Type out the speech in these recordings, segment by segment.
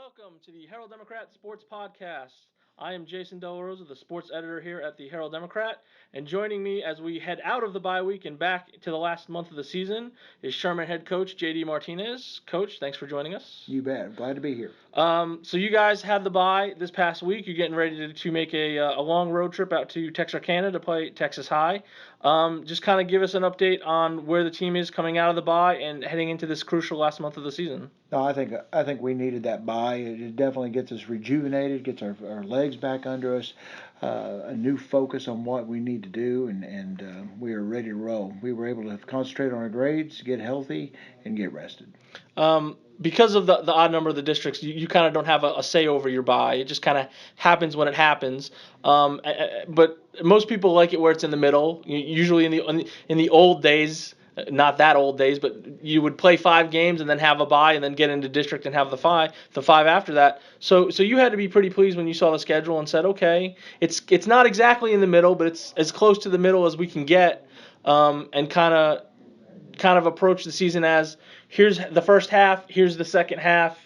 Welcome to the Herald Democrat Sports Podcast. I am Jason Del Rosa, the sports editor here at the Herald Democrat, and joining me as we head out of the bye week and back to the last month of the season is Sherman head coach JD Martinez. Coach, thanks for joining us. You bet. Glad to be here. So you guys had the bye this past week. You're getting ready to make a long road trip out to Texarkana to play Texas High. Just kind of give us an update on where the team is coming out of the bye and heading into this crucial last month of the season. No, I think we needed that bye. It definitely gets us rejuvenated, gets our legs back under us, a new focus on what we need to do, and we are ready to roll. We were able to concentrate on our grades, get healthy, and get rested. Because of the odd number of the districts, you kind of don't have a say over your bye. It just kind of happens when it happens. But most people like it where it's in the middle. Usually in the old days, not that old days, but you would play 5 games and then have a bye and then get into district and have the five after that. So you had to be pretty pleased when you saw the schedule and said, okay, it's not exactly in the middle, but it's as close to the middle as we can get, and kind of approach the season as here's the first half, here's the second half.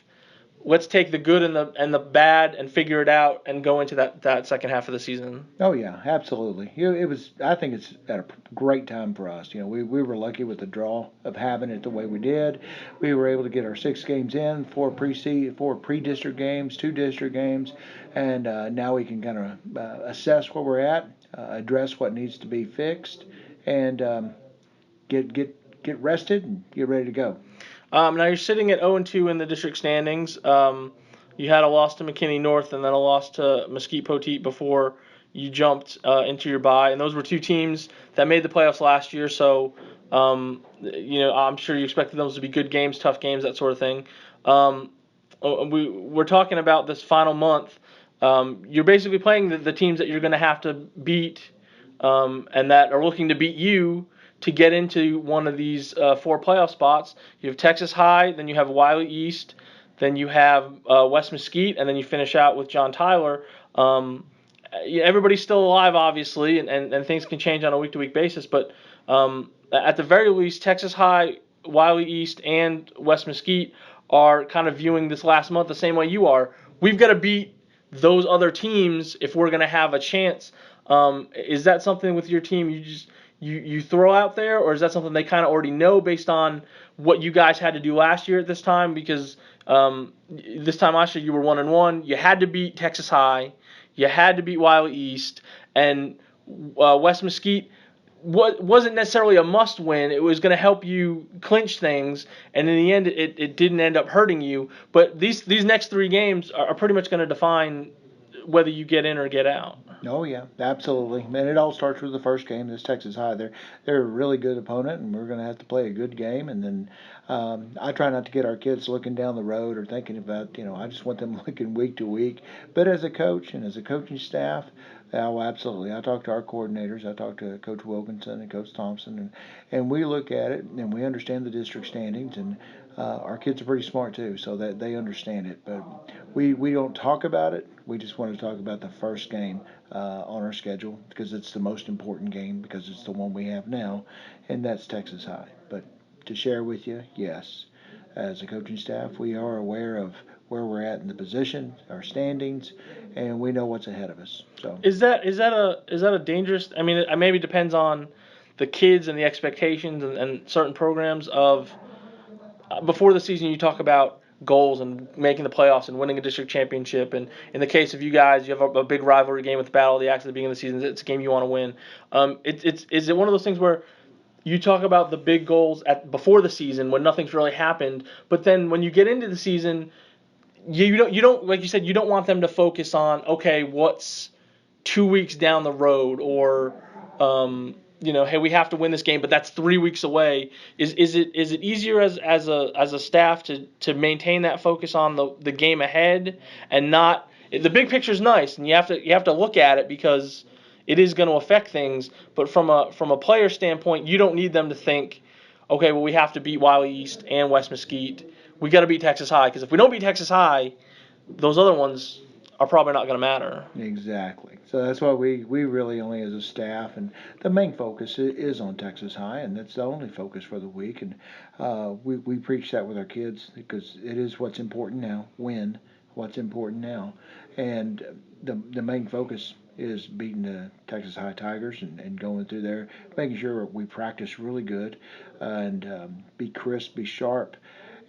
Let's take the good and the bad and figure it out and go into that second half of the season. Oh yeah, absolutely. It was. I think it's at a great time for us. We were lucky with the draw of having it the way we did. We were able to get our 6 games in, 4 pre-district games, 2 district games, and now we can kind of assess where we're at, address what needs to be fixed, and get rested and get ready to go. Now you're sitting at 0-2 in the district standings. You had a loss to McKinney North and then a loss to Mesquite Poteet before you jumped into your bye, and those were 2 teams that made the playoffs last year. So, I'm sure you expected those to be good games, tough games, that sort of thing. We're talking about this final month. You're basically playing the teams that you're going to have to beat, and that are looking to beat you to get into one of these 4 playoff spots. You have Texas High, then you have Wiley East, then you have West Mesquite, and then you finish out with John Tyler. Everybody's still alive, obviously, and things can change on a week-to-week basis, but at the very least, Texas High, Wiley East, and West Mesquite are kind of viewing this last month the same way you are. We've got to beat those other teams if we're going to have a chance. Is that something with your team you throw out there, or is that something they kind of already know based on what you guys had to do last year at this time? Because this time last year you were 1-1. You had to beat Texas High, you had to beat Wiley East, and West Mesquite wasn't necessarily a must win. It was going to help you clinch things, and in the end it didn't end up hurting you. But these next 3 games are pretty much going to define whether you get in or get out. Oh yeah, absolutely. And it all starts with the first game. This Texas High, they're a really good opponent, and we're going to have to play a good game. And then I try not to get our kids looking down the road or thinking about, I just want them looking week to week. But as a coach and as a coaching staff, oh, absolutely. I talk to our coordinators. I talk to Coach Wilkinson and Coach Thompson, and we look at it and we understand the district standings, and our kids are pretty smart too, so that they understand it. But we don't talk about it. We just want to talk about the first game on our schedule because it's the most important game because it's the one we have now, and that's Texas High. But to share with you, yes, as a coaching staff, we are aware of where we're at in the position, our standings, and we know what's ahead of us. So is that a dangerous? I mean, it maybe depends on the kids and the expectations and certain programs of before the season. You talk about goals and making the playoffs and winning a district championship, and in the case of you guys, you have a big rivalry game with the Battle of the Axe at the beginning of the season. It's a game you want to win. Is it one of those things where you talk about the big goals before the season when nothing's really happened, but then when you get into the season, you don't like you said, you don't want them to focus on, okay, what's 2 weeks down the road, or hey, we have to win this game, but that's 3 weeks away. Is it easier as a staff to maintain that focus on the game ahead and not the big picture is nice, and you have to look at it because it is going to affect things, but from a player standpoint, you don't need them to think, okay, well, we have to beat Wiley East and West Mesquite. We got to beat Texas High, because if we don't beat Texas High, those other ones are probably not going to matter. Exactly. So that's why we really only as a staff, and the main focus is on Texas High, and that's the only focus for the week. And we preach that with our kids because it is what's important now. Win what's important now, and the main focus is beating the Texas High Tigers and going through there, making sure we practice really good and be crisp, be sharp.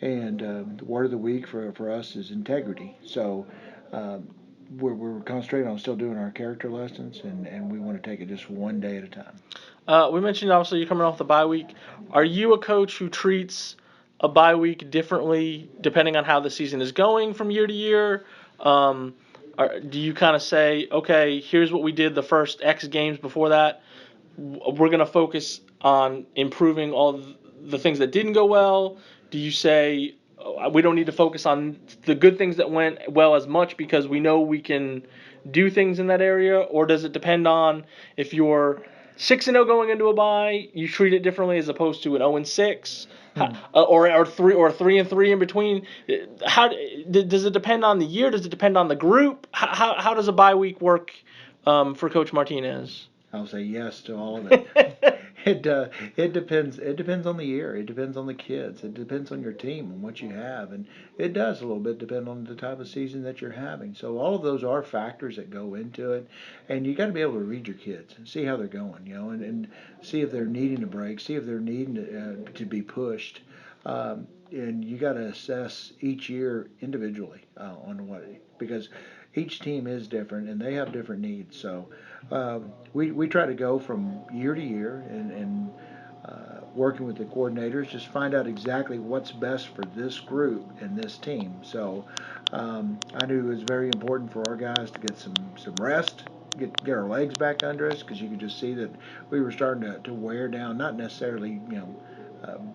And the word of the week for us is integrity. So um, we're concentrating on still doing our character lessons, and we want to take it just one day at a time. We mentioned obviously you're coming off the bye week. Are you a coach who treats a bye week differently depending on how the season is going from year to year? Um, do you kind of say, okay, here's what we did the first X games before that? We're going to focus on improving all the things that didn't go well? Do you say we don't need to focus on the good things that went well as much because we know we can do things in that area? Or does it depend on if you're 6-0 going into a bye, you treat it differently as opposed to an 0-6, or 3-3 in between? How does it depend on the year? Does it depend on the group? How does a bye week work for Coach Martinez? I'll say yes to all of it. It depends. It depends on the year. It depends on the kids. It depends on your team and what you have, and it does a little bit depend on the type of season that you're having. So all of those are factors that go into it, and you got to be able to read your kids and see how they're going, and see if they're needing a break, see if they're needing to be pushed. And you got to assess each year individually on what, because each team is different and they have different needs. So we try to go from year to year and working with the coordinators, just find out exactly what's best for this group and this team. So I knew it was very important for our guys to get some rest, get our legs back under us, because you could just see that we were starting to wear down, not necessarily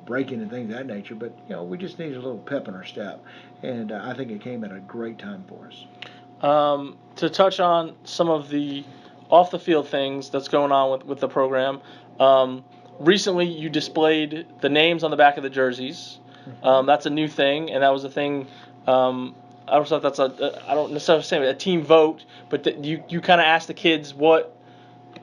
breaking and things of that nature, but we just needed a little pep in our step, and I think it came at a great time for us. To touch on some of the off the field things that's going on with the program, recently you displayed the names on the back of the jerseys. That's a new thing, and that was a thing. I don't know if that's I don't necessarily say a team vote, but you kind of asked the kids what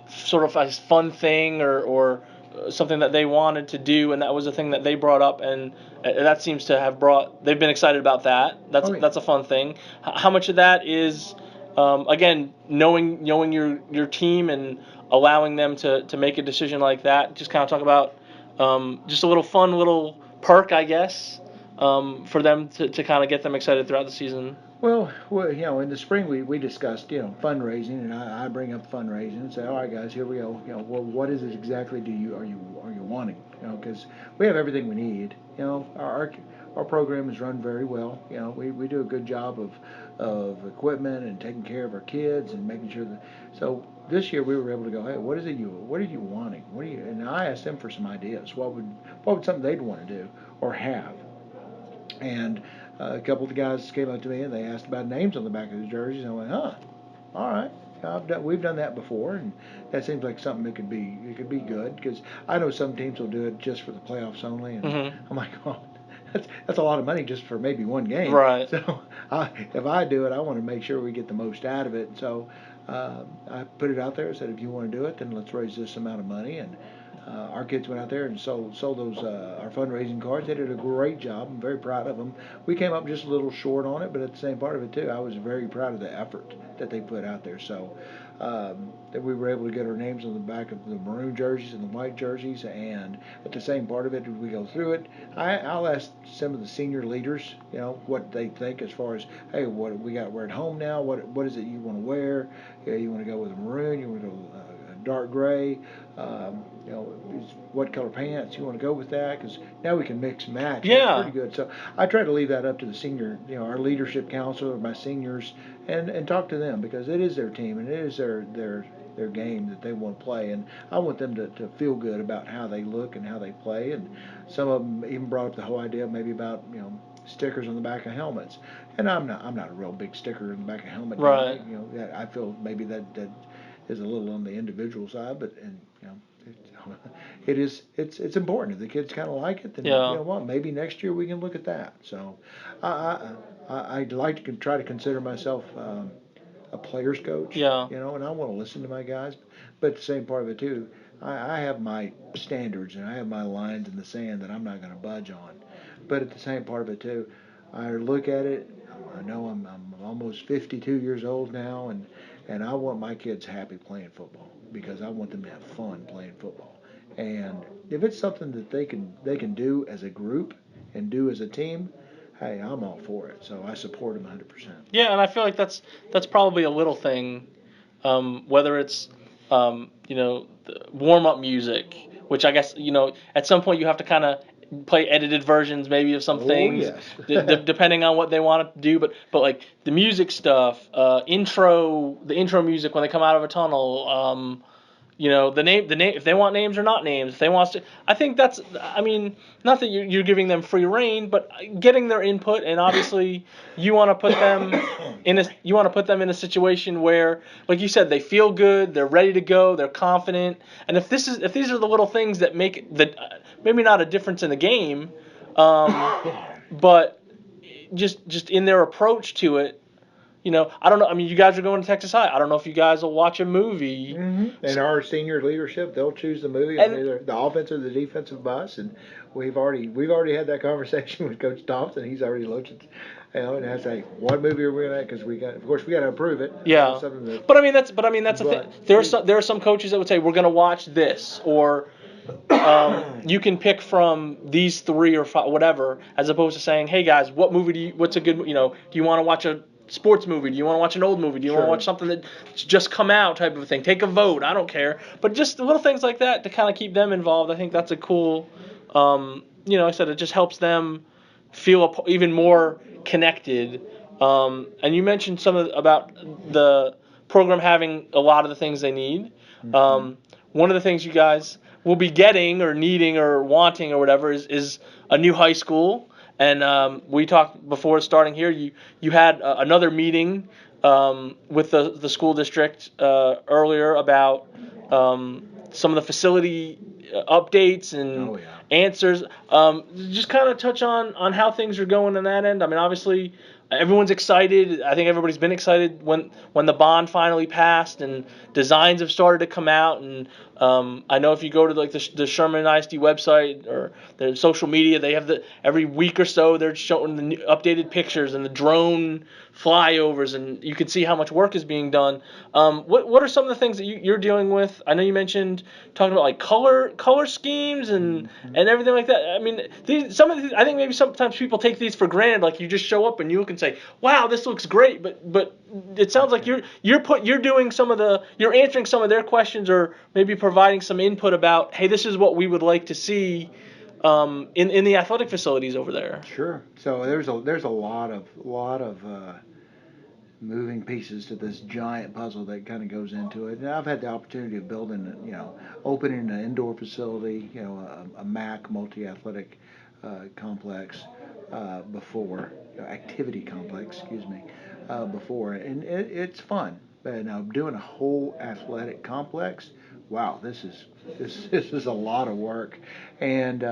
sort of a fun thing or something that they wanted to do, and that was a thing that they brought up, and that seems to have they've been excited about that. That's a fun thing. How much of that is again knowing your team and allowing them to make a decision like that? Just kind of talk about just a little fun little perk, I guess, for them to kind of get them excited throughout the season. Well, in the spring we discussed, fundraising, and I bring up fundraising and say, all right, guys, here we go. What is it exactly are you wanting? Because we have everything we need. Our program is run very well. We do a good job of equipment and taking care of our kids and making sure that. So this year we were able to go, hey, what are you wanting? And I asked them for some ideas. What would something they'd want to do or have? And a couple of the guys came up to me and they asked about names on the back of the jerseys. And I went, all right. We've done that before, and that seems like something that could be good, because I know some teams will do it just for the playoffs only, and I'm like, oh, that's a lot of money just for maybe one game. Right. So if I do it, I want to make sure we get the most out of it. So I put it out there and said, if you want to do it, then let's raise this amount of money. And our kids went out there and sold those our fundraising cards. They did a great job. I'm very proud of them. We came up just a little short on it, but at the same part of it too, I was very proud of the effort that they put out there. So that we were able to get our names on the back of the maroon jerseys and the white jerseys, and at the same part of it, we go through it. I'll ask some of the senior leaders, what they think as far as, hey, what we got. We're at home now. What is it you want to wear? You want to go with a maroon? You want to go dark gray, what color pants you want to go with that, because now we can mix and match. Yeah. It's pretty good. So I try to leave that up to the senior, our leadership council or my seniors, and talk to them, because it is their team and it is their game that they want to play, and I want them to feel good about how they look and how they play. And some of them even brought up the whole idea maybe about stickers on the back of helmets, and I'm not a real big sticker in the back of helmet right guy. I feel maybe that is a little on the individual side, but it's important. If the kids kind of like it, then you know what, maybe next year we can look at that. So I'd like to try to consider myself a player's coach. Yeah. And I want to listen to my guys, but the same part of it too, I have my standards and I have my lines in the sand that I'm not going to budge on. But at the same part of it too, I look at it. I know I'm almost 52 years old now, and I want my kids happy playing football because I want them to have fun playing football. And if it's something that they can do as a group and do as a team, hey, I'm all for it. So I support them 100%. Yeah, and I feel like that's probably a little thing, whether it's warm up music, which I guess at some point you have to kind of play edited versions maybe of some Oh things, yes. depending on what they want to do. But like the music stuff, the intro music when they come out of a tunnel. The name, if they want names or not names, if they want to, I think that's, I mean, not that you're giving them free reign, but getting their input, and obviously you want to put them in a situation where, like you said, they feel good, they're ready to go, they're confident, and if these are the little things that make maybe not a difference in the game, but just in their approach to it. I don't know. I mean, you guys are going to Texas High. I don't know if you guys will watch a movie. And our senior leadership, they'll choose the movie on And either the offensive or the defensive bus, and we've already had that conversation with Coach Thompson. He's already looked at, and I say, what movie are we gonna? Because we got to approve it. yeah, but I mean that's the thing. There are some coaches that would say we're going to watch this, or you can pick from these three or five, whatever, as opposed to saying, hey guys, what's a good, do you want to watch a sports movie? Do you want to watch an old movie? Do you want to watch something that's just come out type of thing? Take a vote. I don't care. But just the little things like that to kind of keep them involved. I think that's a cool, I said it just helps them feel even more connected. And you mentioned about the program having a lot of the things they need. One of the things you guys will be getting or needing or wanting or whatever is a new high school. And we talked before starting here. You had another meeting with the school district earlier about some of the facility updates and answers. Just kind of touch on how things are going on that end. I mean, obviously, everyone's excited. I think everybody's been excited when the bond finally passed and designs have started to come out. And I know if you go to like the Sherman ISD website or their social media, they have every week or so they're showing the new, updated pictures and the drone flyovers, and you can see how much work is being done. What are some of the things that you're dealing with? I know you mentioned talking about like color schemes and everything like that. I mean, some of these, I think maybe sometimes people take these for granted. Like you just show up and you can say, "Wow, this looks great," but it sounds like you're answering some of their questions or maybe providing some input about, hey, this is what we would like to see in the athletic facilities over there. Sure. So there's a lot of moving pieces to this giant puzzle that kind of goes into it. And I've had the opportunity of building, opening an indoor facility, a MAC, multi-athletic complex before, activity complex, excuse me, before. And it's fun. But now doing a whole athletic complex, wow, this is a lot of work. And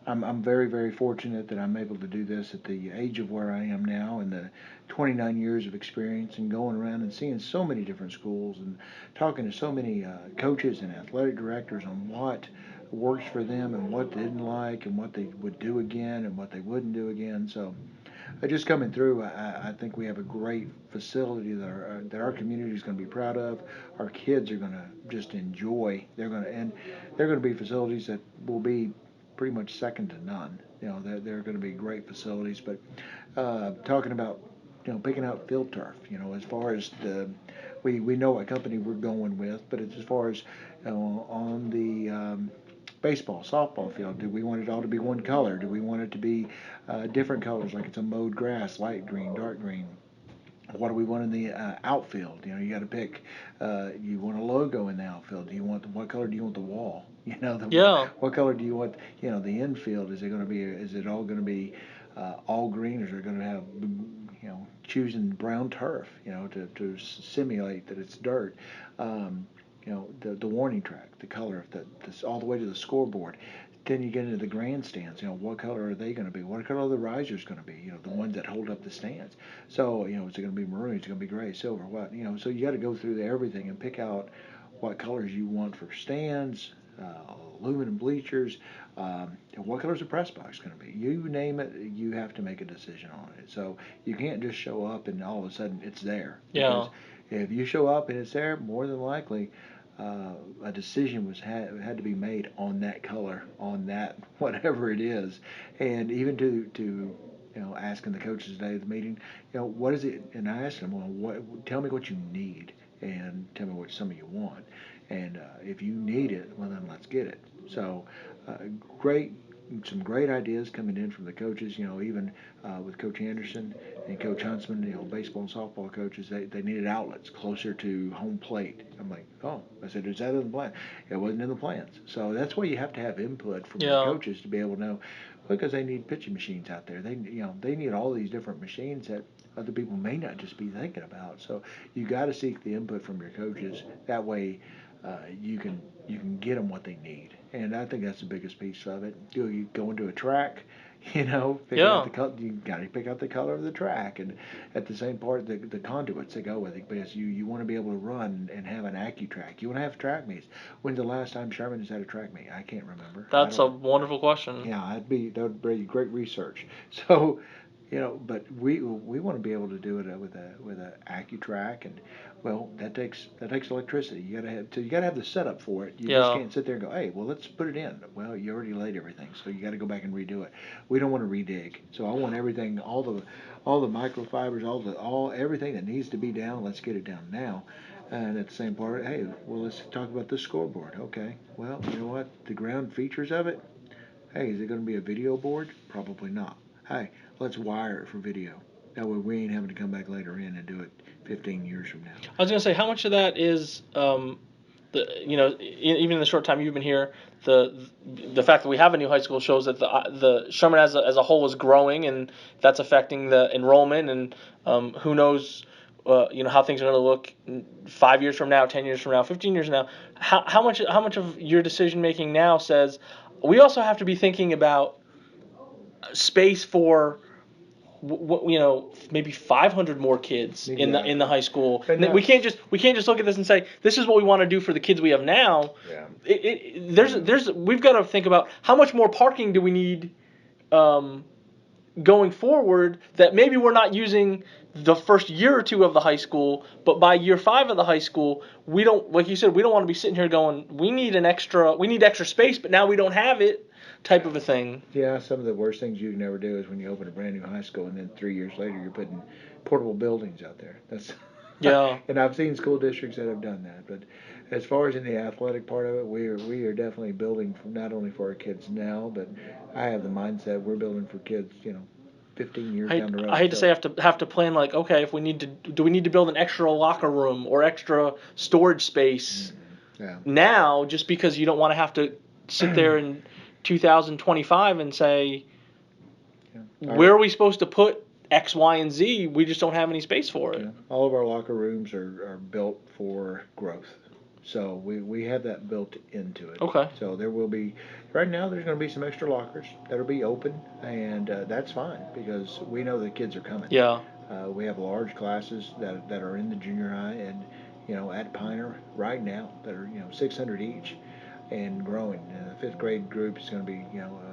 I'm very, very fortunate that I'm able to do this at the age of where I am now and the 29 years of experience and going around and seeing so many different schools and talking to so many coaches and athletic directors on what works for them and what they didn't like and what they would do again and what they wouldn't do again. So just coming through, I think we have a great facility that our community is going to be proud of. Our kids are going to just enjoy. They're going to be facilities that will be pretty much second to none. They're going to be great facilities. But talking about, picking out field turf, as far as we know what company we're going with, but it's as far as on the baseball, softball field, do we want it all to be one color? Do we want it to be different colors, like it's a mowed grass, light green, dark green? What do we want in the outfield? You got to pick. You want a logo in the outfield. What color do you want the wall? What color do you want? The infield. Is it all going to be all green, or is it going to have choosing brown turf? To simulate that it's dirt. The warning track, the color of this all the way to the scoreboard. Then you get into the grandstands. What color are they going to be? What color are the risers going to be? The ones that hold up the stands. So, is it going to be maroon? Is it going to be gray, silver? What? So you got to go through everything and pick out what colors you want for stands, aluminum bleachers. And what color is the press box going to be? You name it, you have to make a decision on it. So you can't just show up and all of a sudden it's there. Yeah. Because if you show up and it's there, more than likely a decision had to be made on that color, on that whatever it is, and even to asking the coaches today at the meeting, what is it? And I asked them, well, tell me what you need, and tell me what some of you want, and if you need it, well then let's get it. So, uh, great. Some great ideas coming in from the coaches, even with Coach Anderson and Coach Huntsman, baseball and softball coaches, they needed outlets closer to home plate. I'm like, oh, I said, is that in the plan? It wasn't in the plans. So that's why you have to have input from the coaches to be able to know, because they need pitching machines out there. They need all these different machines that other people may not just be thinking about. So you got to seek the input from your coaches. That way, you can get them what they need, and I think that's the biggest piece of it. You go into a track, pick out the color. You got to pick out the color of the track, and at the same part, the conduits that go with it, because you want to be able to run and have an AccuTrack. You want to have track meets. When's the last time Sherman has had a track meet? I can't remember. That's a wonderful question. Yeah, that would be great research. So. But we want to be able to do it with a AccuTrack, and well, that takes electricity. You gotta have the setup for it. You just can't sit there and go, hey, well, let's put it in. Well, you already laid everything, so you got to go back and redo it. We don't want to redig. So I want everything, all the microfibers, everything that needs to be down. Let's get it down now. And at the same part, hey, well, let's talk about this scoreboard. Okay, well, you know what? The ground features of it. Hey, is it going to be a video board? Probably not. Hey, let's wire it for video. That way we ain't having to come back later in and do it 15 years from now. I was going to say, how much of that is, even in the short time you've been here, the fact that we have a new high school shows that the Sherman as a whole is growing, and that's affecting the enrollment, and who knows, how things are going to look 5 years from now, 10 years from now, 15 years from now. How much of your decision making now says we also have to be thinking about space for maybe 500 more kids Exactly. in the high school. We can't just look at this and say this is what we want to do for the kids we have now. Yeah. We've got to think about how much more parking do we need going forward, that maybe we're not using the first year or two of the high school, but by year 5 of the high school, we don't, like you said, we don't want to be sitting here going, we need extra space, but now we don't have it. Type of a thing. Yeah, some of the worst things you can ever do is when you open a brand new high school and then 3 years later you're putting portable buildings out there. That's and I've seen school districts that have done that. But as far as in the athletic part of it, we are definitely building not only for our kids now, but I have the mindset we're building for kids, 15 years down the road. I hate to say have to plan like, okay, if we need to, do we need to build an extra locker room or extra storage space now, just because you don't want to have to sit there in 2025 and say, where are we supposed to put X, Y, and Z? We just don't have any space for it. Yeah. All of our locker rooms are built for growth. So we have that built into it. Okay. So there will be, right now there's going to be some extra lockers that'll be open, and that's fine because we know the kids are coming. Yeah. We have large classes that are in the junior high and, at Piner right now that are, 600 each and growing. And the 5th grade group is going to be,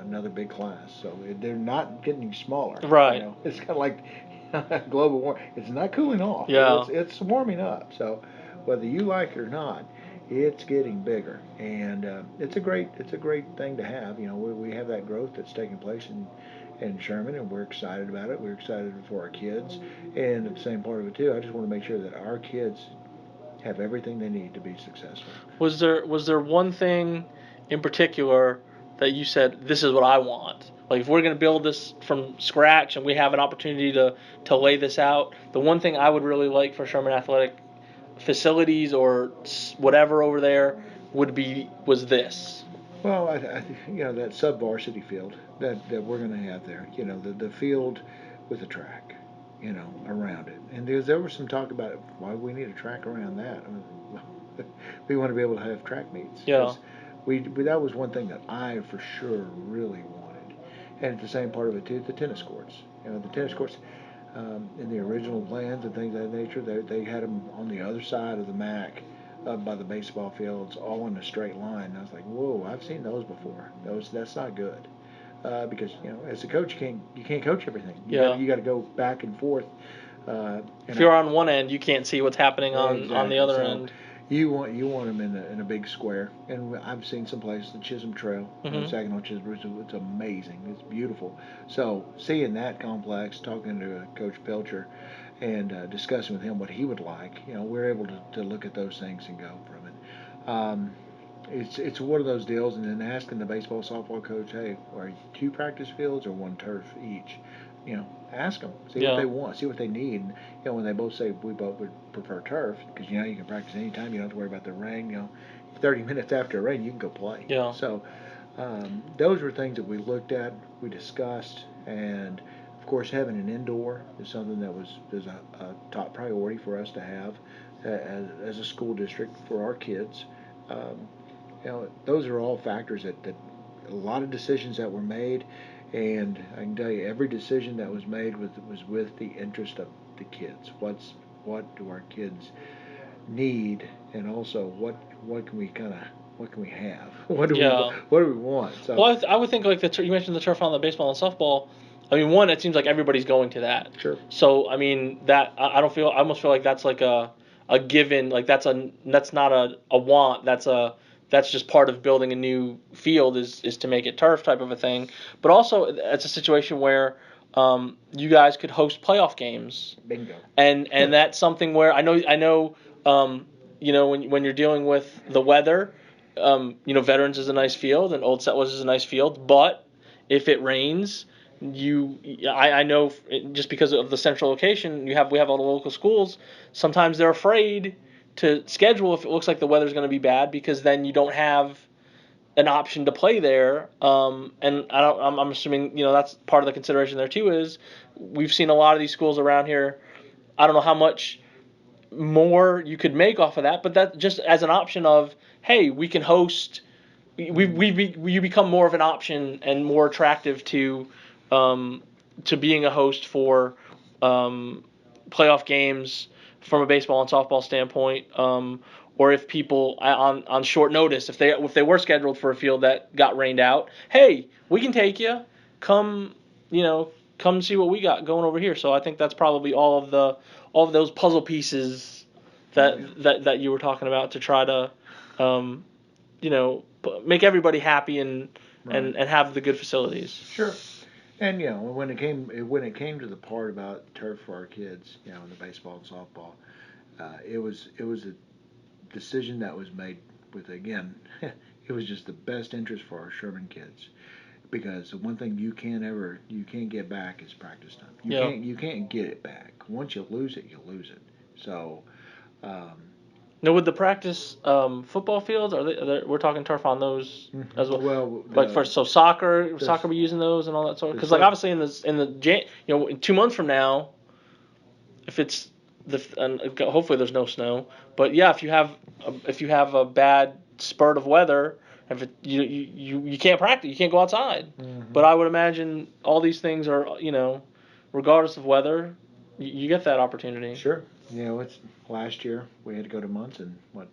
another big class. So they're not getting smaller. Right. It's kind of like global warming. It's not cooling off. Yeah. It's warming up. So whether you like it or not, it's getting bigger, and it's a great thing to have. We have that growth that's taking place in Sherman, and we're excited about it. We're excited for our kids, and at the same part of it too, I just want to make sure that our kids have everything they need to be successful. Was there one thing in particular that you said, this is what I want? Like, if we're going to build this from scratch and we have an opportunity to lay this out, the one thing I would really like for Sherman Athletic facilities or whatever over there was this. Well, I think that sub-varsity field that we're going to have there, the field with a track, around it. And there was some talk about why we need a track around that. We want to be able to have track meets. Yeah. That was one thing that I for sure really wanted. And at the same part of it too, the tennis courts. The tennis courts in the original plans and things of that nature, they had them on the other side of the MAC by the baseball fields all in a straight line. And I was like, whoa, I've seen those before. That's not good. Because as a coach, you can't coach everything. You got to go back and forth. If you're on one end, you can't see what's happening on the other so end. You want them in a big square, and I've seen some places, the Chisholm Trail, Saginaw Chisholm, it's amazing, it's beautiful. So seeing that complex, talking to Coach Pelcher, and discussing with him what he would like, we're able to look at those things and go from it. It's one of those deals, and then asking the baseball softball coach, hey, are 2 practice fields or 1 turf each? Ask them, see what they want, see what they need. And, when they both say we both would prefer turf, because you can practice anytime, you don't have to worry about the rain. 30 minutes after a rain, you can go play. Yeah. So those were things that we looked at, we discussed, and of course having an indoor is something that was a top priority for us to have as a school district for our kids. Those are all factors that a lot of decisions that were made. And I can tell you, every decision that was made was with the interest of the kids. What do our kids need, and also what can we have? What do we want? So, well, I would think like you mentioned the turf on the baseball and softball. I mean, one, it seems like everybody's going to that. Sure. So I mean that I almost feel like that's like a given. Like that's not a want. That's just part of building a new field is to make it turf type of a thing. But also it's a situation where you guys could host playoff games. Bingo. And that's something where I know when you're dealing with the weather, Veterans is a nice field and Old Settlers is a nice field, but if it rains, I know just because of the central location, we have all the local schools. Sometimes they're afraid to schedule if it looks like the weather's going to be bad, because then you don't have an option to play there. And I'm assuming that's part of the consideration there too. Is we've seen a lot of these schools around here. I don't know how much more you could make off of that, but that just as an option of, hey, we can host. You become more of an option and more attractive to being a host for playoff games from a baseball and softball standpoint, or if people on short notice, if they were scheduled for a field that got rained out, hey, we can take you, come see what we got going over here. So I think that's probably all of those puzzle pieces that you were talking about to try to make everybody happy and have the good facilities. Sure. And when it came to the part about turf for our kids, in the baseball and softball, it was a decision that was made with, again, it was just the best interest for our Sherman kids, because the one thing you can't get back is practice time. You can't get it back. Once you lose it, you lose it. So. Now, with the practice football fields, we're talking turf on those as well. Well, like soccer be using those and all that sort of. Because obviously in the 2 months from now, if it's and hopefully there's no snow, but yeah, if you have a bad spurt of weather, if you can't practice, you can't go outside. Mm-hmm. But I would imagine all these things are regardless of weather, you get that opportunity. Sure. It's last year we had to go to Munson 4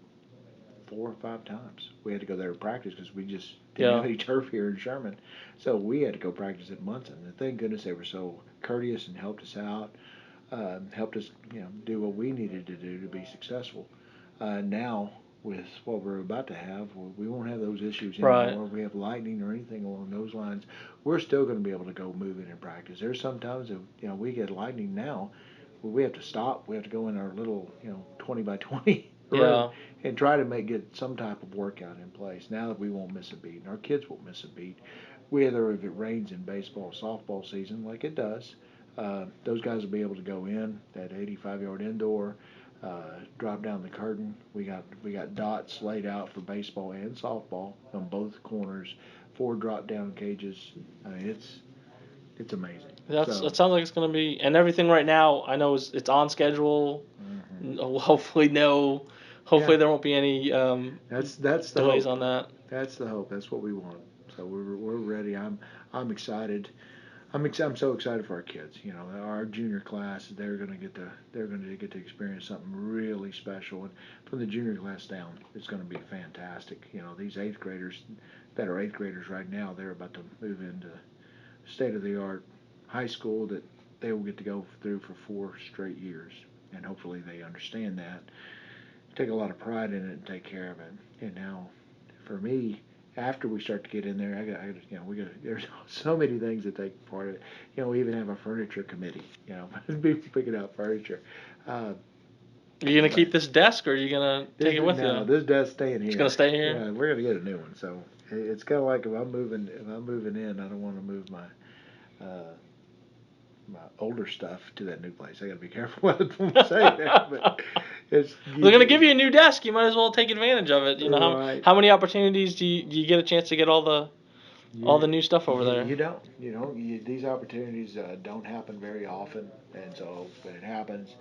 or 5 times. We had to go there to practice because we just didn't have any turf here in Sherman, so we had to go practice at Munson. And thank goodness they were so courteous and helped us out, helped us do what we needed to do to be successful. Now with what we're about to have, we won't have those issues anymore. Right. We have lightning or anything along those lines. We're still going to be able to go move in and practice. There's sometimes that we get lightning now. We have to stop. We have to go in our little, 20 by 20 room and try to get some type of workout in place. Now that we won't miss a beat, and our kids won't miss a beat, whether if it rains in baseball, softball season like it does, those guys will be able to go in that 85-yard indoor, drop down the curtain. We got dots laid out for baseball and softball on both corners, 4 drop down cages. I mean, it's amazing. That sounds like it's going to be, and everything right now I know it's on schedule. Mm-hmm. Hopefully there won't be any that's the delays hope. on that. That's the hope. That's what we want. So we're ready. I'm excited. I'm so excited for our kids. You know, our junior class, they're going to get to experience something really special, and from the junior class down, it's going to be fantastic. You know, these eighth graders that are eighth graders right now, they're about to move into state of the art high school that they will get to go through for 4 straight years, and hopefully they understand that, take a lot of pride in it, and take care of it. And now, for me, after we start to get in there, there's so many things that take part of it. You know, we even have a furniture committee. You know, people picking out furniture. Are you gonna keep this desk, or are you gonna take it with you? No, this desk staying here. It's gonna stay here. Yeah, we're gonna get a new one. So it's kind of like if I'm moving in, I don't want to move my older stuff to that new place. I got to be careful what I say that, but they're going to give you a new desk. You might as well take advantage of it. You know, right. how many opportunities do you get a chance to get all the new stuff over there? You don't. These opportunities don't happen very often, and so when it happens,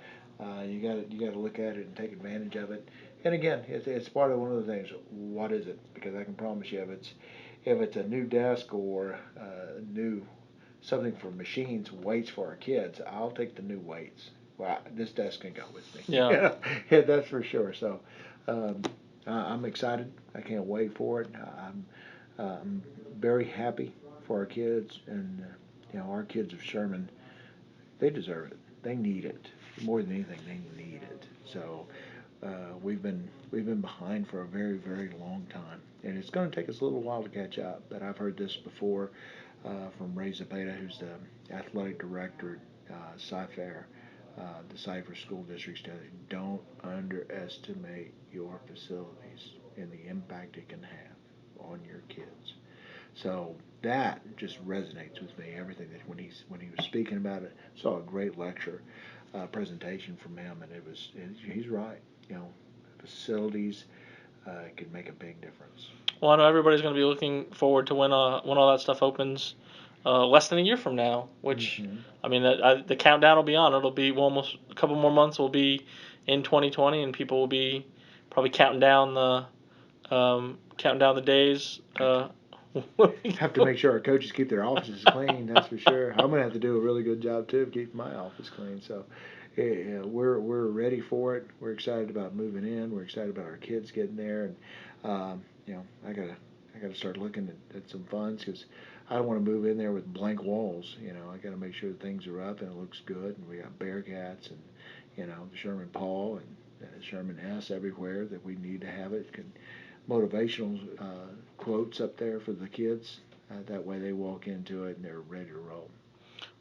you got to look at it and take advantage of it. And again, it's part of one of the things. What is it? Because I can promise you, if it's a new desk or new something for machines, weights for our kids, I'll take the new weights. Well, this desk can go with me. Yeah. Yeah, that's for sure. So I'm excited. I can't wait for it. I'm very happy for our kids, and our kids of Sherman, they deserve it. They need it more than anything. They need it. So we've been behind for a very, very long time, and it's going to take us a little while to catch up. But I've heard this before from Ray Zapata, who's the athletic director at Cy-Fair, the Cypher School District study. Don't underestimate your facilities and the impact it can have on your kids. So that just resonates with me. Everything that when he was speaking about it, saw a great lecture presentation from him, and he's right. Facilities can make a big difference. Well, I know everybody's going to be looking forward to when all that stuff opens less than a year from now, which, I mean, the countdown will be on. It'll be almost a couple more months will be in 2020, and people will be probably counting down the days. Have to make sure our coaches keep their offices clean, that's for sure. I'm going to have to do a really good job, too, of keeping my office clean. So we're ready for it. We're excited about moving in. We're excited about our kids getting there. And, I gotta start looking at some funds, because I don't want to move in there with blank walls. I got to make sure that things are up and it looks good. And we got Bearcats and, the Sherman Paul and Sherman S everywhere that we need to have it. Motivational quotes up there for the kids. That way they walk into it and they're ready to roll.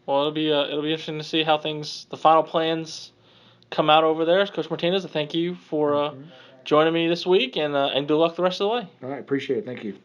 Well, it'll be interesting to see how the final plans come out over there. Coach Martinez, thank you for joining me this week, and good luck the rest of the way. All right, appreciate it. Thank you.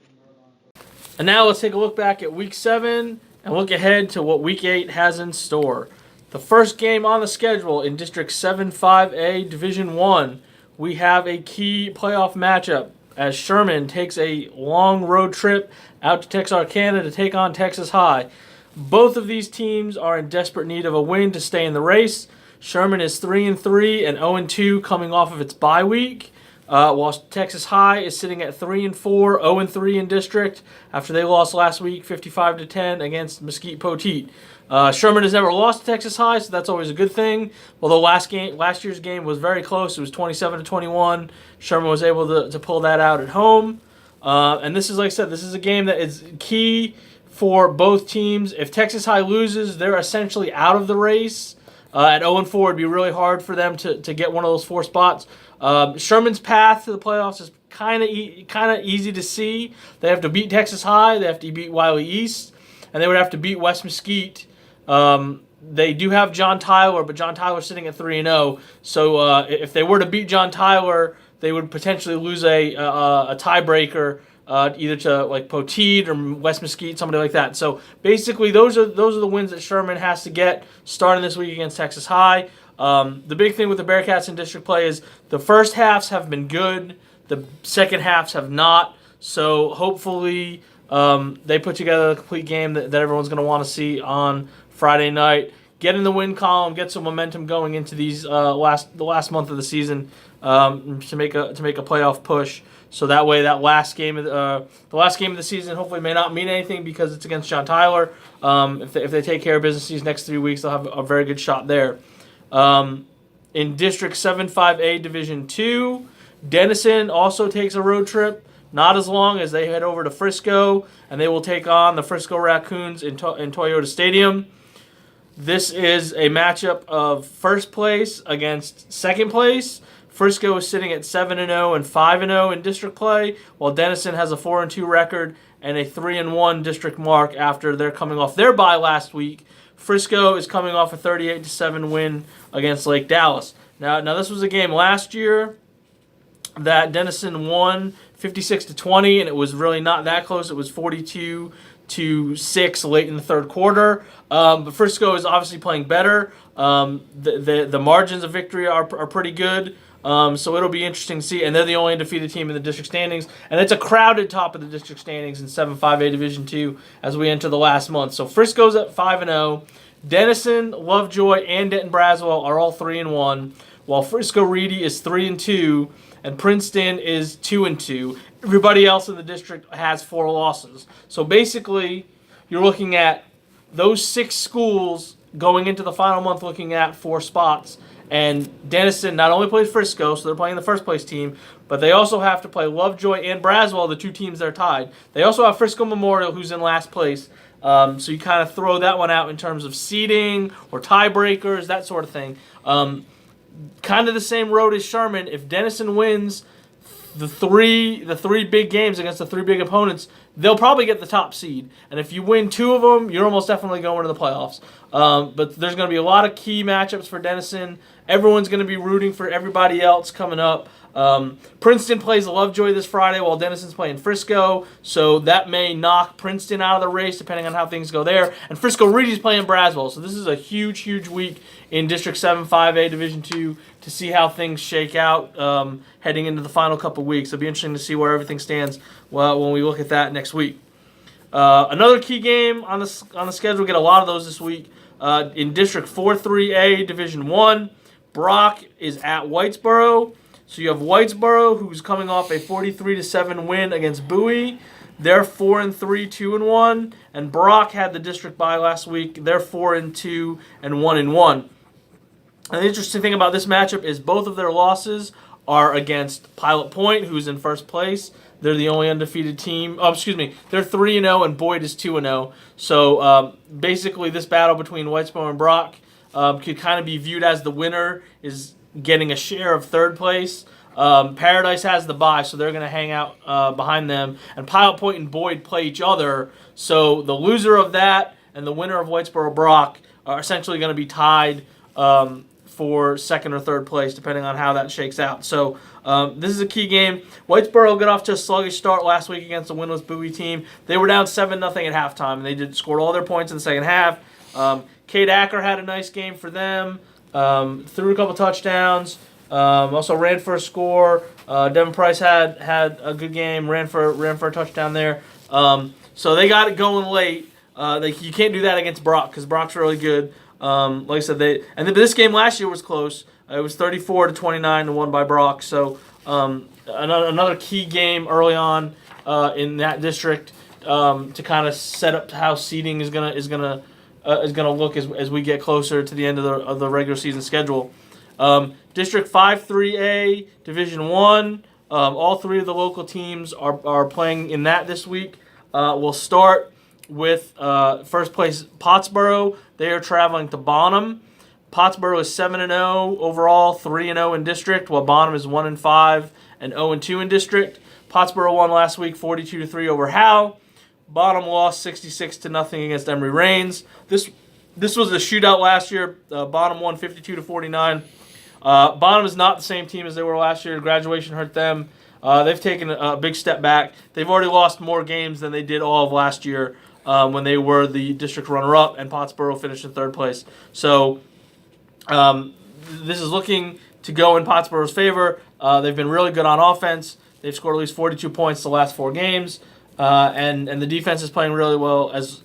And now let's take a look back at Week 7 and look ahead to what Week 8 has in store. The first game on the schedule in District 7-5A Division 1, we have a key playoff matchup as Sherman takes a long road trip out to Texarkana to take on Texas High. Both of these teams are in desperate need of a win to stay in the race. Sherman is 3-3 and 0-2 coming off of its bye week, while Texas High is sitting at 3-4, 0-3 in district after they lost last week 55-10 against Mesquite Poteet. Sherman has never lost to Texas High, so that's always a good thing. Although last year's game was very close, it was 27-21. Sherman was able to pull that out at home. And this is, like I said, this is a game that is key for both teams. If Texas High loses, they're essentially out of the race. At 0-4, it'd be really hard for them to get one of those 4 spots. Sherman's path to the playoffs is kind of easy to see. They have to beat Texas High, they have to beat Wiley East, and they would have to beat West Mesquite. They do have John Tyler, but John Tyler's sitting at 3-0. So if they were to beat John Tyler, they would potentially lose a tiebreaker, either to like Poteet or West Mesquite, somebody like that. So basically, those are the wins that Sherman has to get starting this week against Texas High. The big thing with the Bearcats in district play is the first halves have been good, the second halves have not. So hopefully they put together a complete game that everyone's going to want to see on Friday night. get in the win column, get some momentum going into these the last month of the season to make a playoff push. So that way, that last game of the season hopefully may not mean anything because it's against John Tyler. If they take care of business these next 3 weeks, they'll have a very good shot there. In District 7-5A Division 2, Denison also takes a road trip. Not as long as they head over to Frisco, and they will take on the Frisco Raccoons in Toyota Stadium. This is a matchup of first place against second place. Frisco is sitting at 7-0 and 5-0 in district play, while Denison has a 4-2 record and a 3-1 district mark after they're coming off their bye last week. Frisco is coming off a 38-7 win against Lake Dallas. Now this was a game last year that Denison won 56-20, and it was really not that close. It was 42-6 late in the third quarter. But Frisco is obviously playing better. The margins of victory are pretty good. So it'll be interesting to see. And they're the only undefeated team in the district standings. And it's a crowded top of the district standings in 7-5A Division 2 as we enter the last month. So Frisco's at 5-0. Denison, Lovejoy, and Denton Braswell are all 3-1, while Frisco Reedy is 3-2. And Princeton is 2-2. Everybody else in the district has 4 losses. So basically, you're looking at those 6 schools going into the final month looking at 4 spots. And Denison not only plays Frisco, so they're playing the first place team, but they also have to play Lovejoy and Braswell, the 2 teams that are tied. They also have Frisco Memorial, who's in last place. So you kind of throw that one out in terms of seeding or tiebreakers, that sort of thing. Kind of the same road as Sherman. If Denison wins the three big games against the 3 big opponents, they'll probably get the top seed. And if you win 2 of them, you're almost definitely going to the playoffs. But there's going to be a lot of key matchups for Denison. Everyone's going to be rooting for everybody else coming up. Princeton plays Lovejoy this Friday while Denison's playing Frisco, so that may knock Princeton out of the race depending on how things go there. And Frisco Reedy's playing Braswell, so this is a huge week in District 7-5A Division 2 to see how things shake out heading into the final couple weeks. It'll be interesting to see where everything stands when we look at that next week. Another key game on the schedule, we'll get a lot of those this week. In District 4-3A Division 1, Brock is at Whitesboro. So you have Whitesboro, who's coming off a 43-7 win against Bowie. They're 4-3, 2-1, and Brock had the district bye last week. They're 4-2 and 1-1. And the interesting thing about this matchup is both of their losses are against Pilot Point, who's in first place. They're the only undefeated team. They're 3-0, and Boyd is 2-0. So basically, this battle between Whitesboro and Brock could kind of be viewed as the winner is getting a share of third place. Paradise has the bye, so they're going to hang out behind them. And Pilot Point and Boyd play each other, so the loser of that and the winner of Whitesboro-Brock are essentially going to be tied for second or third place, depending on how that shakes out. So this is a key game. Whitesboro got off to a sluggish start last week against the winless Bowie team. They were down 7-0 at halftime, and they scored all their points in the second half. Cade Acker had a nice game for them. Threw a couple touchdowns. Also ran for a score. Devin Price had a good game. Ran for a touchdown there. So they got it going late. You can't do that against Brock because Brock's really good. Like I said, this game last year was close. It was 34-29 and won by Brock. So another key game early on in that district to kind of set up how seeding is gonna look as we get closer to the end of the regular season schedule. District 5-3A Division 1, all 3 of the local teams are playing in that this week. We'll start with first place Pottsboro. They are traveling to Bonham. Pottsboro is 7-0 overall, 3-0 in district, while Bonham is 1-5 and 0-2 in district. Pottsboro won last week 42-3 over Howe. Bonham lost 66-0 against Emory Rains. This was a shootout last year. Bonham won 52-49. Bonham is not the same team as they were last year. Graduation hurt them. They've taken a big step back. They've already lost more games than they did all of last year when they were the district runner-up, and Pottsboro finished in third place. So this is looking to go in Pottsboro's favor. They've been really good on offense. They've scored at least 42 points the last 4 games. And the defense is playing really well as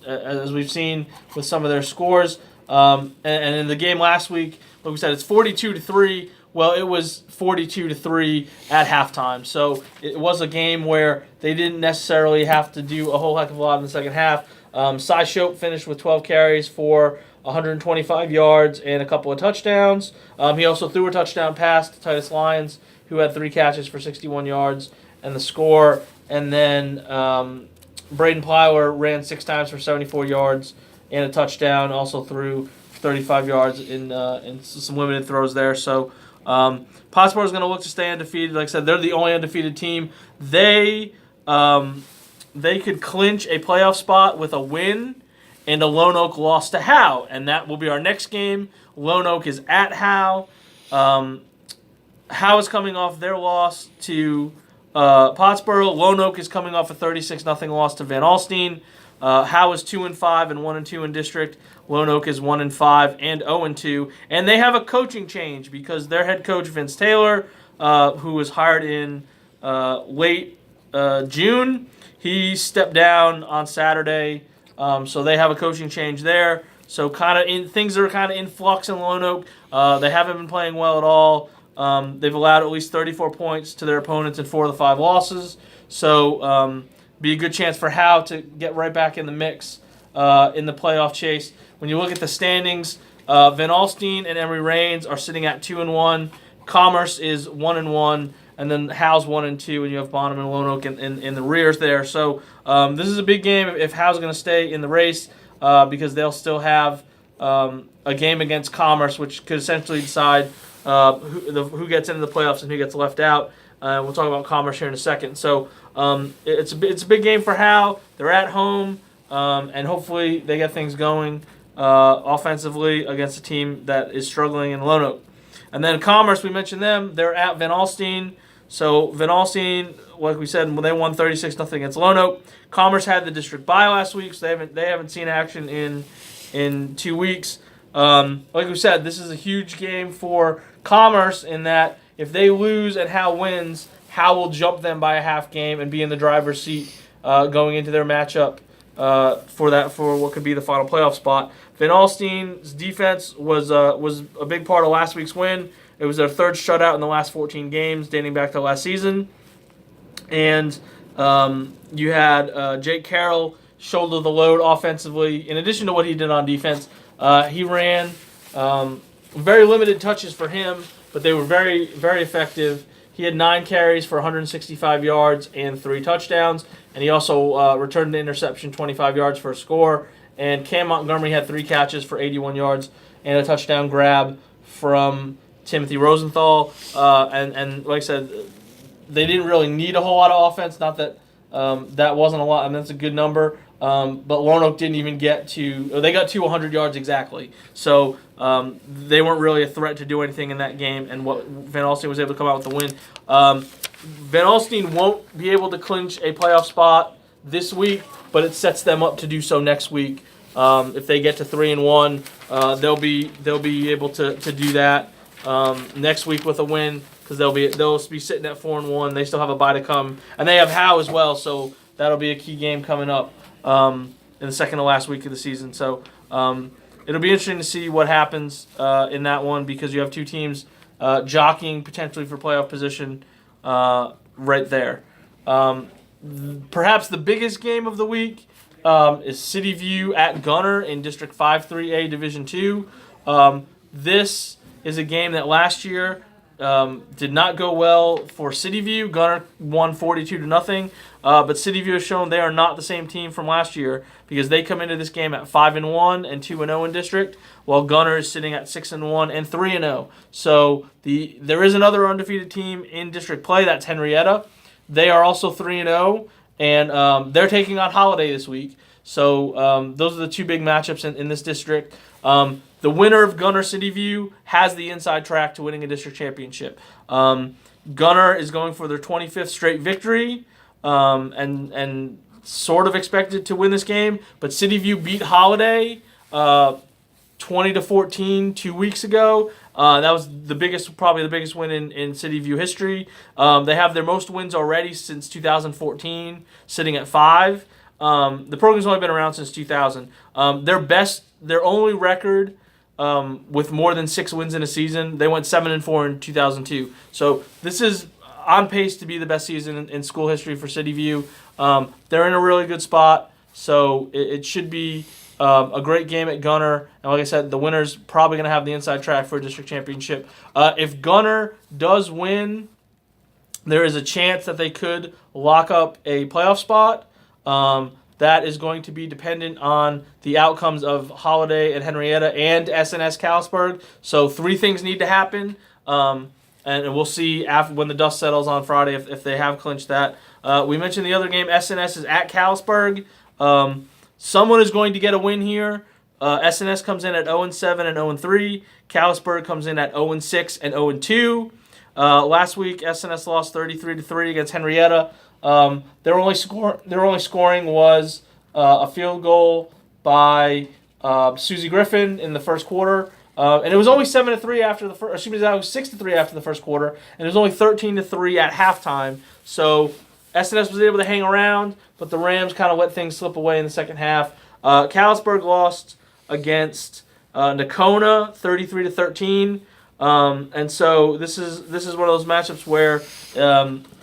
we've seen with some of their scores. And in the game last week, like we said, it's 42-3. Well, it was 42-3 at halftime. So it was a game where they didn't necessarily have to do a whole heck of a lot in the second half. Cy Shope finished with 12 carries for 125 yards and a couple of touchdowns. He also threw a touchdown pass to Titus Lyons, who had 3 catches for 61 yards and the score. And then Braden Plyler ran 6 times for 74 yards and a touchdown. Also threw 35 yards in some limited throws there. So Pottsboro is going to look to stay undefeated. Like I said, they're the only undefeated team. They could clinch a playoff spot with a win and a Lone Oak loss to Howe, and that will be our next game. Lone Oak is at Howe. Howe is coming off their loss to Pottsboro. Lone Oak is coming off a 36-0 loss to Van Alstyne. Howe is 2-5 and 1-2 in district. Lone Oak is 1-5 and 0-2, and they have a coaching change because their head coach Vince Taylor, who was hired in late June, he stepped down on Saturday. So they have a coaching change there. So things are kind of in flux in Lone Oak. They haven't been playing well at all. They've allowed at least 34 points to their opponents in 4 of the 5 losses. So be a good chance for Howe to get right back in the mix in the playoff chase. When you look at the standings, Van Alstyne and Emory Rains are sitting at 2-1. Commerce is 1-1. And then Howe's 1-2, and you have Bonham and Lone Oak in the rears there. So this is a big game if Howe's going to stay in the race because they'll still have a game against Commerce, which could essentially decide who gets into the playoffs and who gets left out. We'll talk about Commerce here in a second. So it's a big game for Howe. They're at home, and hopefully they get things going offensively against a team that is struggling in Lone Oak. And then Commerce, we mentioned them. They're at Van Alstyne. So Van Alstyne, like we said, they won 36-0 against Lone Oak. Commerce had the district bye last week, so they haven't seen action in 2 weeks. Like we said, this is a huge game for Commerce in that if they lose and Howe wins, Howe will jump them by a half game and be in the driver's seat going into their matchup for what could be the final playoff spot. Van Alstyne's defense was a big part of last week's win. It was their 3rd shutout in the last 14 games, dating back to last season. And you had Jake Carroll shoulder the load offensively. In addition to what he did on defense, he ran very limited touches for him, but they were very, very effective. He had 9 carries for 165 yards and 3 touchdowns. And he also returned an interception, 25 yards for a score. And Cam Montgomery had 3 catches for 81 yards and a touchdown grab from Timothy Rosenthal. And like I said, they didn't really need a whole lot of offense. Not that that wasn't a lot. I mean, that's a good number. But Lone Oak didn't even get to – they got to 100 yards exactly. So they weren't really a threat to do anything in that game. And what Van Alstyne was able to come out with the win. Van Alstyne won't be able to clinch a playoff spot this week, but it sets them up to do so next week. If they get to 3-1, they'll be able to do that next week with a win because they'll be sitting at 4-1. They still have a bye to come, and they have Howe as well, so that'll be a key game coming up in the second to last week of the season. So it'll be interesting to see what happens in that one because you have 2 teams jockeying potentially for playoff position right there. Perhaps the biggest game of the week is City View at Gunner in District 5-3A Division 2. This is a game that last year did not go well for City View. Gunner won 42-0, but City View has shown they are not the same team from last year because they come into this game at 5-1 and 2-0 in district, while Gunner is sitting at 6-1 and 3-0. So there is another undefeated team in district play. That's Henrietta. They are also 3-0, and they're taking on Holiday this week. So those are the 2 big matchups in this district. The winner of Gunner City View has the inside track to winning a district championship. Gunner is going for their 25th straight victory and sort of expected to win this game. But City View beat Holiday 20-14 2 weeks ago. That was probably the biggest win in City View history. They have their most wins already since 2014, sitting at 5. The program's only been around since 2000. Their only record with more than 6 wins in a season, they went 7-4 in 2002. So this is on pace to be the best season in school history for City View. They're in a really good spot, so it should be a great game at Gunner. And like I said, the winner's probably going to have the inside track for a district championship. If Gunner does win, there is a chance that they could lock up a playoff spot. That is going to be dependent on the outcomes of Holiday and Henrietta and SNS Callisburg. So 3 things need to happen. And we'll see when the dust settles on Friday if they have clinched that. We mentioned the other game. SNS is at Callisburg. Someone is going to get a win here. SNS comes in at 0-7 and 0-3. Callisburg comes in at 0-6 and 0-2. Last week, SNS lost 33-3 against Henrietta. Their only scoring was a field goal by Susie Griffin in the first quarter. And it was only 7-3 after the first. Excuse me, that was 6-3 after the first quarter, and it was only 13-3 at halftime. So SNS was able to hang around, but the Rams kind of let things slip away in the second half. Callisburg lost against Nakona 33-13, and so this is one of those matchups where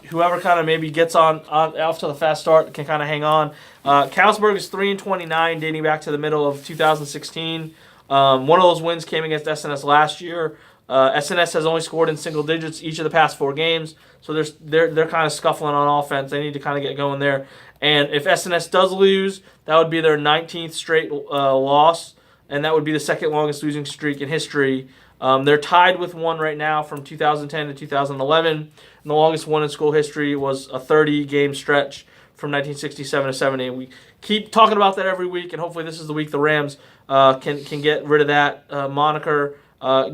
whoever kind of maybe gets off to the fast start can kind of hang on. Callisburg is 3-29, dating back to the middle of 2016. One of those wins came against SNS last year. SNS has only scored in single digits each of the past 4 games, so they're kind of scuffling on offense. They need to kind of get going there. And if SNS does lose, that would be their 19th straight loss, and that would be the second longest losing streak in history. They're tied with one right now from 2010 to 2011, and the longest one in school history was a 30-game stretch from 1967 to 70. We keep talking about that every week, and hopefully this is the week the Rams can get rid of that moniker,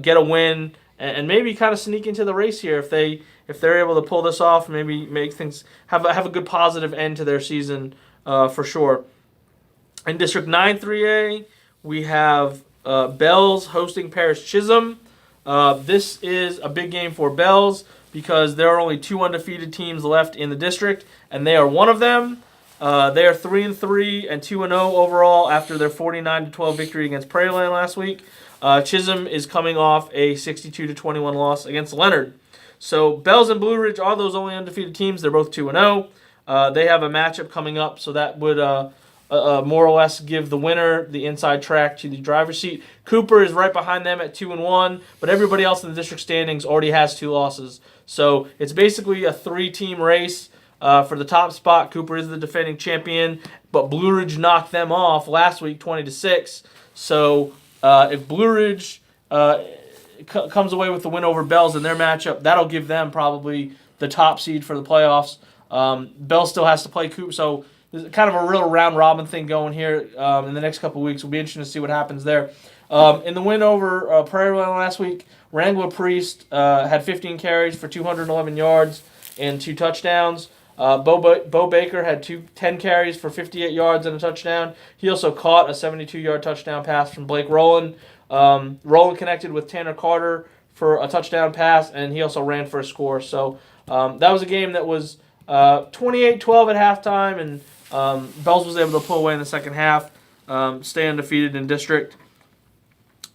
get a win, and maybe kind of sneak into the race here if they're able to pull this off. Maybe make things have a good positive end to their season for sure. In District 9 3A, we have Bells hosting Parish Chisholm. This is a big game for Bells because there are only 2 undefeated teams left in the district, and they are one of them. They are 3-3 and 2-0 overall after their 49-12 victory against Prairieland last week. Chisholm is coming off a 62-21 loss against Leonard. So Bells and Blue Ridge are those only undefeated teams. They're both 2-0. They have a matchup coming up, so that would more or less give the winner the inside track to the driver's seat. Cooper is right behind them at 2-1, but everybody else in the district standings already has 2 losses. So it's basically a 3-team race for the top spot. Cooper is the defending champion, but Blue Ridge knocked them off last week 20-6. So if Blue Ridge comes away with the win over Bells in their matchup, that'll give them probably the top seed for the playoffs. Bells still has to play Cooper, so there's kind of a real round-robin thing going here in the next couple of weeks. It'll be interesting to see what happens there. In the win over Prairieland last week, Wrangler Priest had 15 carries for 211 yards and 2 touchdowns. Bo Baker had 10 carries for 58 yards and a touchdown. He also caught a 72-yard touchdown pass from Blake Rowland. Rowland connected with Tanner Carter for a touchdown pass, and he also ran for a score. So that was a game that was 28-12 at halftime, and Bells was able to pull away in the second half, stay undefeated in district.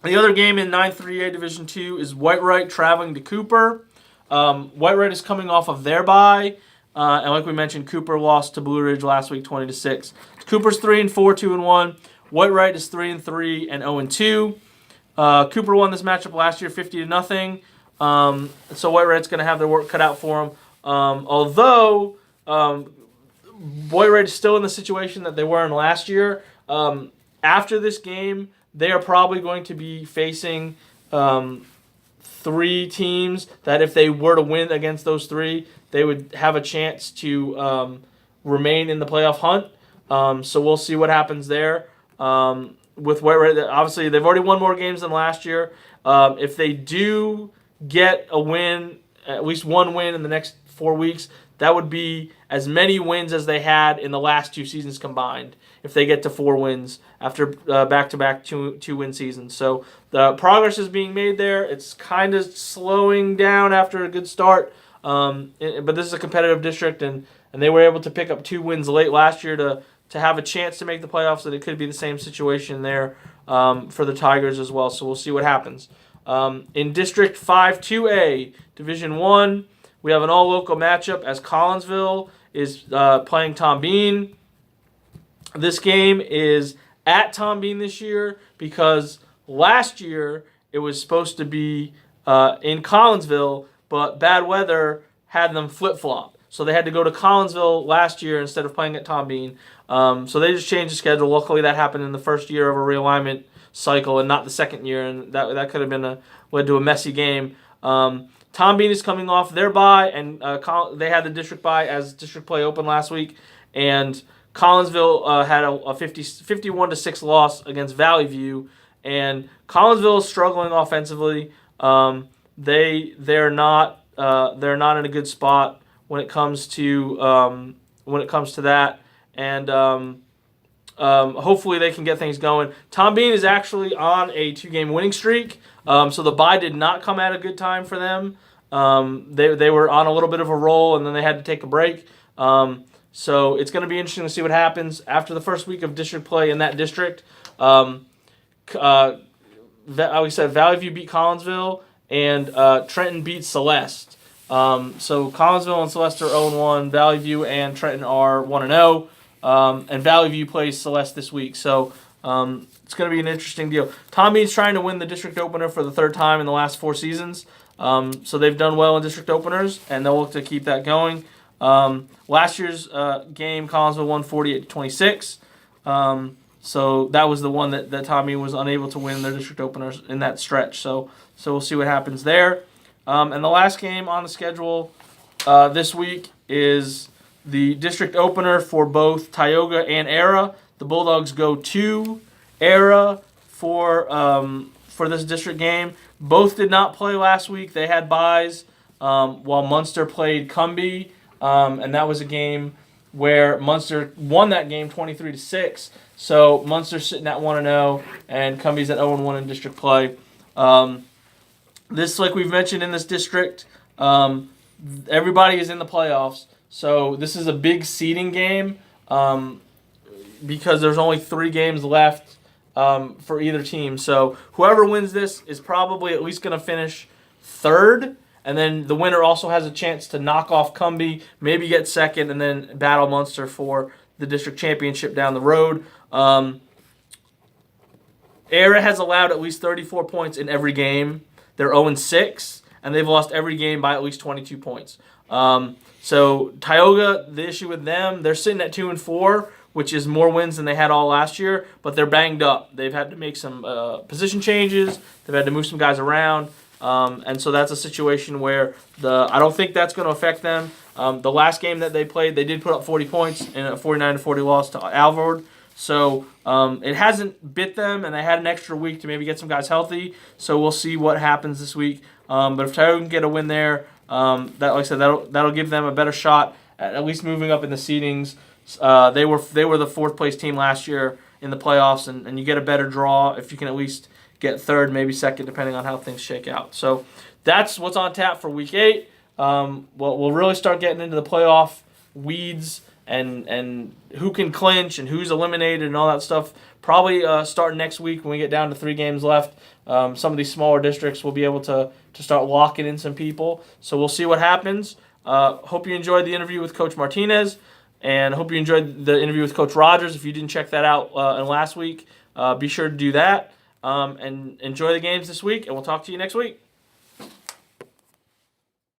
The other game in 9-3A Division II is Whitewright traveling to Cooper. Whitewright is coming off of their bye. And like we mentioned, Cooper lost to Blue Ridge last week 20-6. Cooper's 3-4, 2-1. Whitewright is 3-3 and 0-2. Cooper won this matchup last year 50-0. So Whitewright's going to have their work cut out for them. Although Whitewright is still in the situation that they were in last year. After this game, they are probably going to be facing 3 teams that if they were to win against those 3, they would have a chance to remain in the playoff hunt. So we'll see what happens there with Whitewright. Obviously, they've already won more games than last year. If they do get a win, at least one win in the next 4 weeks, that would be as many wins as they had in the last 2 seasons combined if they get to 4 wins after back-to-back two-win seasons. So the progress is being made there. It's kind of slowing down after a good start. But this is a competitive district, and they were able to pick up 2 wins late last year to have a chance to make the playoffs, that it could be the same situation there for the Tigers as well. So we'll see what happens. In District 5-2A, Division 1, we have an all-local matchup as Collinsville is playing Tom Bean. This game is at Tom Bean this year because last year it was supposed to be in Collinsville, but bad weather had them flip-flop. So they had to go to Collinsville last year instead of playing at Tom Bean. So they just changed the schedule. Luckily, that happened in the first year of a realignment cycle and not the second year, and that could have been led to a messy game. Tom Bean is coming off their bye, and they had the district bye as district play open last week, and Collinsville had a 51-6 loss against Valley View, and Collinsville is struggling offensively. They're not in a good spot when it comes to that, and hopefully they can get things going. Tom Bean is actually on a 2-game winning streak, so the bye did not come at a good time for them. They were on a little bit of a roll, and then they had to take a break. So it's going to be interesting to see what happens after the first week of district play in that district. We said Valley View beat Collinsville, and Trenton beat Celeste. So Collinsville and Celeste are 0-1. Valley View and Trenton are 1-0. And Valley View plays Celeste this week. So it's going to be an interesting deal. Tom Bean's trying to win the district opener for the third time in the last 4 seasons. So they've done well in district openers, and they'll look to keep that going. Last year's game, Collinsville won 48-26. So that was the one that Tom Bean was unable to win their district openers in that stretch. So we'll see what happens there. And the last game on the schedule this week is the district opener for both Tioga and Era. The Bulldogs go to Era for this district game. Both did not play last week. They had byes while Munster played Cumbie. And that was a game where Munster won that game 23-6. So Munster's sitting at 1-0, and Cumbie's at 0-1 in district play. This, like we've mentioned in this district, everybody is in the playoffs. So this is a big seeding game because there's only 3 games left for either team. So whoever wins this is probably at least going to finish third. And then the winner also has a chance to knock off Cumbie, maybe get second, and then battle Munster for the district championship down the road. Era has allowed at least 34 points in every game. They're 0-6, and they've lost every game by at least 22 points. So Tioga, the issue with them, they're sitting at 2-4, which is more wins than they had all last year, but they're banged up. They've had to make some position changes. They've had to move some guys around. And so that's a situation where I don't think that's going to affect them. The last game that they played, they did put up 40 points in a 49-40 loss to Alvord. So it hasn't bit them, and they had an extra week to maybe get some guys healthy. So we'll see what happens this week. But if Tioga can get a win there, like I said, that'll give them a better shot at least moving up in the seedings. They were the 4th place team last year in the playoffs, and you get a better draw if you can at least get third, maybe second, depending on how things shake out. So that's what's on tap for Week 8. We'll really start getting into the playoff weeds and who can clinch and who's eliminated and all that stuff. Probably starting next week when we get down to 3 games left. Some of these smaller districts will be able to start locking in some people. So we'll see what happens. Hope you enjoyed the interview with Coach Martinez, and hope you enjoyed the interview with Coach Rogers. If you didn't check that out in last week, be sure to do that. And enjoy the games this week, and we'll talk to you next week.